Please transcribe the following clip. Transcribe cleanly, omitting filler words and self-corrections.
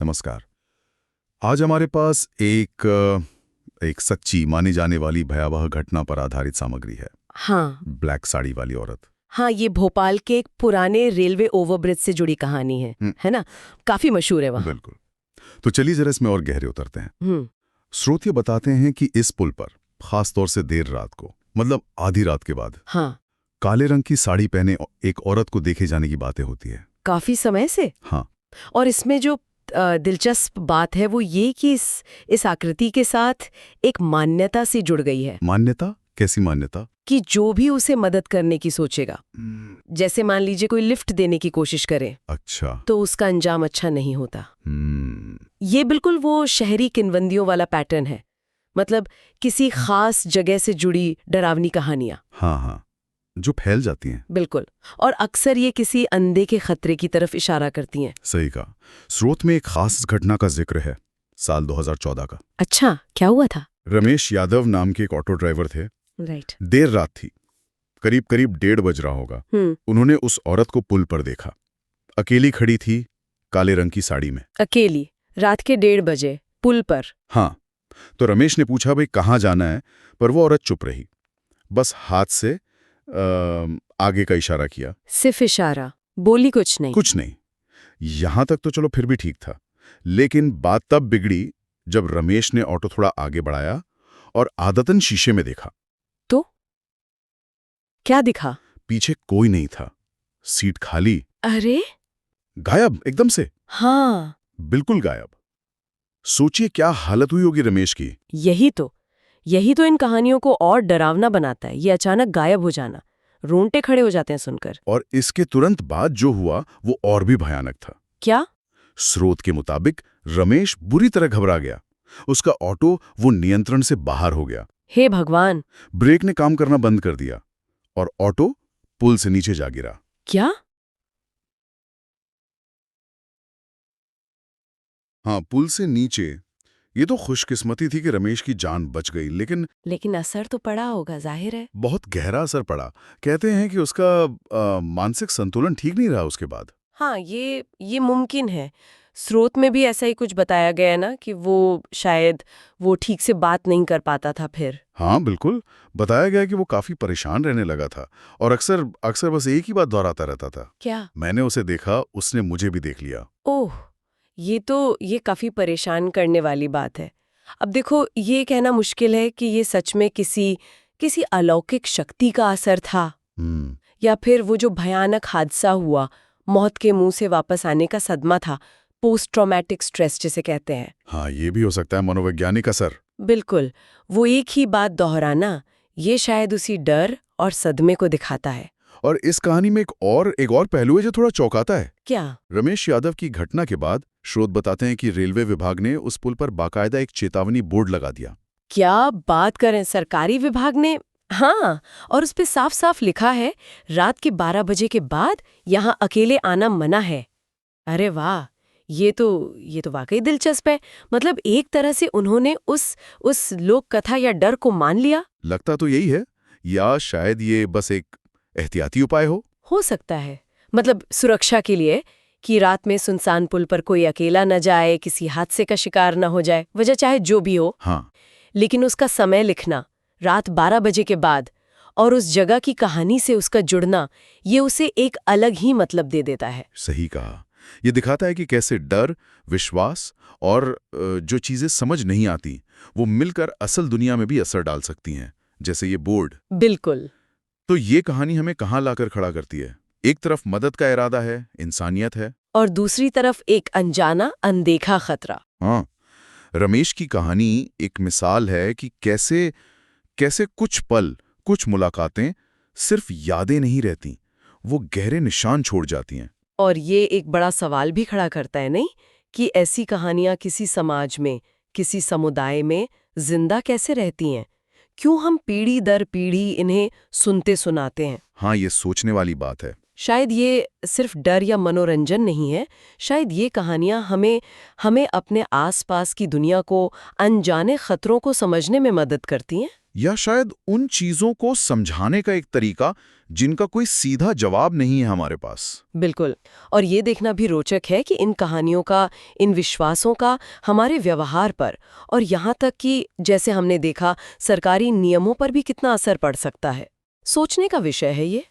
नमस्कार। आज हमारे पास एक सच्ची मानी जाने वाली भयावह घटना पर आधारित सामग्री है। हाँ। ब्लैक साड़ी वाली औरत। हाँ, ये भोपाल के एक पुराने रेलवे ओवरब्रिज से जुड़ी कहानी है ना? काफी मशहूर है वहाँ। बिल्कुल। तो चलिए जरा इसमें और गहरे उतरते हैं। स्रोत ये बताते हैं कि इस पुल पर खासतौर से देर रात को, मतलब आधी रात के बाद, हाँ, काले रंग की साड़ी पहने एक औरत को देखे जाने की बातें होती है। काफी समय से। हाँ। और इसमें जो दिलचस्प बात है वो ये कि इस आकृति के साथ एक मान्यता सी जुड़ गई है। मान्यता? कैसी मान्यता? कि जो भी उसे मदद करने की सोचेगा, जैसे मान लीजिए कोई लिफ्ट देने की कोशिश करे, अच्छा, तो उसका अंजाम अच्छा नहीं होता। ये बिल्कुल वो शहरी किंवदंतियों वाला पैटर्न है, मतलब किसी खास जगह से जुड़ी डरावनी कहानियां। हाँ हाँ, जो फैल जाती हैं। बिल्कुल। और अक्सर ये किसी अनदेखे खतरे की तरफ इशारा करती हैं। सही कहा। स्रोत में एक खास घटना का जिक्र है, साल 2014 का। अच्छा, क्या हुआ था? रमेश यादव नाम के एक ऑटो ड्राइवर थे। राइट। देर रात थी, करीब 1:30 बज रहा होगा। उन्होंने उस औरत को पुल पर देखा। अकेली खड़ी थी, काले रंग की साड़ी में। अकेली? रात के 1:30 बजे पुल पर? हाँ। तो रमेश ने पूछा, भाई कहाँ जाना है? पर वो औरत चुप रही, बस हाथ से आगे का इशारा किया। सिर्फ इशारा, बोली कुछ नहीं? कुछ नहीं। यहां तक तो चलो फिर भी ठीक था, लेकिन बात तब बिगड़ी जब रमेश ने ऑटो थोड़ा आगे बढ़ाया और आदतन शीशे में देखा। तो क्या दिखा? पीछे कोई नहीं था, सीट खाली। अरे, गायब एकदम से। हाँ, बिल्कुल गायब। सोचिए क्या हालत हुई होगी रमेश की। यही तो इन कहानियों को और डरावना बनाता है, ये अचानक गायब हो जाना। रोंगटे खड़े हो जाते हैं सुनकर। और इसके तुरंत बाद जो हुआ वो और भी भयानक था। क्या? स्रोत के मुताबिक रमेश बुरी तरह घबरा गया। उसका ऑटो वो नियंत्रण से बाहर हो गया। हे भगवान! ब्रेक ने काम करना बंद कर दिया और ऑटो पुल से नीचे जा गिरा। क्या? हाँ, पुल से नीचे। ये तो खुशकिस्मती थी कि रमेश की जान बच गई, लेकिन असर तो पड़ा होगा, जाहिर है। बहुत गहरा असर पड़ा। कहते हैं कि उसका मानसिक संतुलन ठीक नहीं रहा उसके बाद। हाँ, ये मुमकिन है। स्रोत में भी ऐसा ही कुछ बताया गया है ना, कि शायद वो ठीक से बात नहीं कर पाता था फिर। हाँ बिल्कुल, बताया गया कि वो काफी परेशान रहने लगा था और अक्सर अक्सर बस एक ही बात दोहराता रहता था। क्या? मैंने उसे देखा, उसने मुझे भी देख लिया। ओह, ये काफी परेशान करने वाली बात है। अब देखो, ये कहना मुश्किल है कि ये सच में किसी अलौकिक शक्ति का असर था, या फिर वो जो भयानक हादसा हुआ, मौत के मुंह से वापस आने का सदमा था, पोस्ट ट्रॉमेटिक स्ट्रेस जिसे कहते हैं। हाँ, ये भी हो सकता है, मनोवैज्ञानिक असर। बिल्कुल। वो एक ही बात दोहराना, ये शायद उसी डर और सदमे को दिखाता है। और इस कहानी में एक और पहलू है जो थोड़ा चौंकाता है। क्या? रमेश यादव की घटना के बाद स्रोत बताते हैं कि रेलवे विभाग ने उस पुल पर बाकायदा एक चेतावनी बोर्ड लगा दिया। क्या बात करें, सरकारी विभाग ने? हाँ, और उस पे साफ साफ लिखा है, रात के 12 बजे के बाद यहाँ अकेले आना मना है। अरे वाह, ये तो वाकई दिलचस्प है। मतलब एक तरह से उन्होंने उस लोक कथा या डर को मान लिया। लगता तो यही है, या शायद ये बस एक एहतियाती उपाय हो सकता है, मतलब सुरक्षा के लिए, कि रात में सुनसान पुल पर कोई अकेला न जाए, किसी हादसे का शिकार न हो जाए, वजह चाहे जो भी हो। हाँ। लेकिन उसका समय लिखना, रात 12 बजे के बाद, और उस जगह की कहानी से उसका जुड़ना, ये उसे एक अलग ही मतलब दे देता है। सही कहा। ये दिखाता है कि कैसे डर, विश्वास और जो चीजें समझ नहीं आती, वो मिलकर असल दुनिया में भी असर डाल सकती हैं, जैसे ये बोर्ड। बिल्कुल। तो ये कहानी हमें कहाँ लाकर खड़ा करती है? एक तरफ मदद का इरादा है, इंसानियत है, और दूसरी तरफ एक अनजाना, अनदेखा खतरा। हाँ। रमेश की कहानी एक मिसाल है कि कैसे कैसे कुछ पल, कुछ मुलाकातें सिर्फ यादें नहीं रहती, वो गहरे निशान छोड़ जाती हैं। और ये एक बड़ा सवाल भी खड़ा करता है, नहीं, कि ऐसी कहानियां किसी समाज में, किसी समुदाय में जिंदा कैसे रहती हैं? क्यों हम पीढ़ी दर पीढ़ी इन्हें सुनते सुनाते हैं? हाँ, ये सोचने वाली बात है। शायद ये सिर्फ डर या मनोरंजन नहीं है, शायद ये कहानियां हमें अपने आसपास की दुनिया को, अनजाने खतरों को समझने में मदद करती हैं। या शायद उन चीजों को समझाने का एक तरीका जिनका कोई सीधा जवाब नहीं है हमारे पास। बिल्कुल। और ये देखना भी रोचक है कि इन कहानियों का, इन विश्वासों का हमारे व्यवहार पर और यहाँ तक कि जैसे हमने देखा सरकारी नियमों पर भी कितना असर पड़ सकता है। सोचने का विषय है ये।